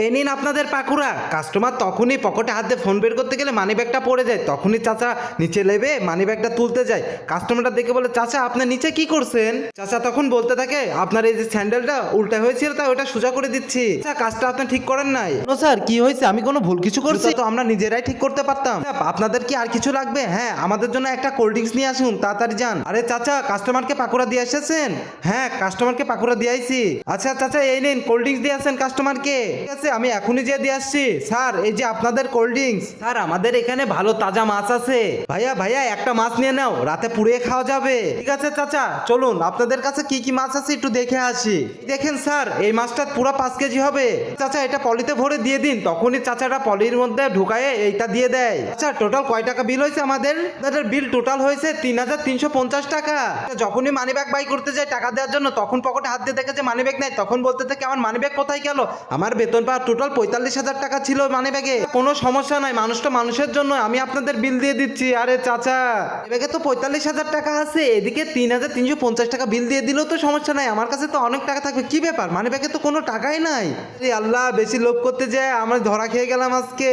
এই নিন আপনাদের পাকুড়া। কাস্টমার তখনই পকেটে হাত দিয়ে ফোন বের করতে গেলে মানি ব্যাগটা পড়ে যায়, তখনই চাচা নিচে লেবে মানি ব্যাগটা তুলতে যায়। কাস্টমারটা দেখে বলে, চাচা আপনি নিচে কি করছেন? চাচা তখন বলতে থাকে, আপনার এই যে স্যান্ডেলটা উল্টা হয়েছিল তাই ওটা সোজা করে দিচ্ছি। আচ্ছা, কাজটা আপনি ঠিক করেন নাই। নো স্যার, কি হয়েছে? আমি কোনো ভুল কিছু করছি? তো আমরা নিজেরাই ঠিক করতে পারতাম। আপনাদের কি আর কিছু লাগবে? হ্যাঁ, আমাদের জন্য একটা কোল্ড ড্রিঙ্কস নিয়ে আসুন, তাড়াতাড়ি যান। আরে চাচা, কাস্টমারকে পাকুড়া দিয়ে এসেছেন? হ্যাঁ, কাস্টমারকে পাকুড়া দিয়ে আইছি। আচ্ছা চাচা, এই নিন কোল্ড ড্রিঙ্কস দিয়ে আসেন কাস্টমারকে। ঠিক আছে, আমি এখনই যেয়ে দিয়ে আসছি। স্যার, এই যে আপনাদের কোল্ড ড্রিঙ্কস। স্যার, আমাদের এখানে ভালো তাজা মাছ আছে। ভাইয়া ভাইয়া, একটা মাছ নিয়ে নাও, রাতে পুড়িয়ে খাওয়া যাবে। ঠিক আছে চাচা, চলুন আপনাদের কাছে কি কি মাছ আছে একটু দেখে আসি। দেখেন স্যার, এই মাছটা পুরো 5 কেজি হবে। চাচা, এটা পলিতে ভরে দিয়ে দিন। তখনই চাচারা পলির মধ্যে ঢুকায়ে এইটা দিয়ে দেয়। আচ্ছা, টোটাল কয় টাকা বিল হয়েছে আমাদের? বিল টোটাল হয়েছে 3,350 টাকা। যখনই মানি ব্যাগ বাই করতে যায় টাকা দেওয়ার জন্য, তখন পকেটে হাত দিয়ে দেখে যে মানি ব্যাগ নাই, তখন বলতে থাকে আমার মানি ব্যাগ কোথায় গেল? আমার বেতন পাওয়ার টোটাল 45,000 টাকা ছিল মানি ব্যাগে। কোনো সমস্যা নাই, মানুষটা মানুষের জন্য, আমি আপনাদের বিল দিয়ে দিচ্ছি। আরে চাচা, ব্যাগে তো 45,000 টাকা আছে, এদিকে 3,350 টাকা বিল দিয়ে দিলেও তো সমস্যা নাই, আমার কাছে তো অনেক টাকা থাকবে। কি ব্যাপার, মানি ব্যাগে তো কোনো টাকাই নাই। আরে আল্লাহ, বেশি লোভ করতে যায় আমরা ধরা খেয়ে গেলাম আজকে।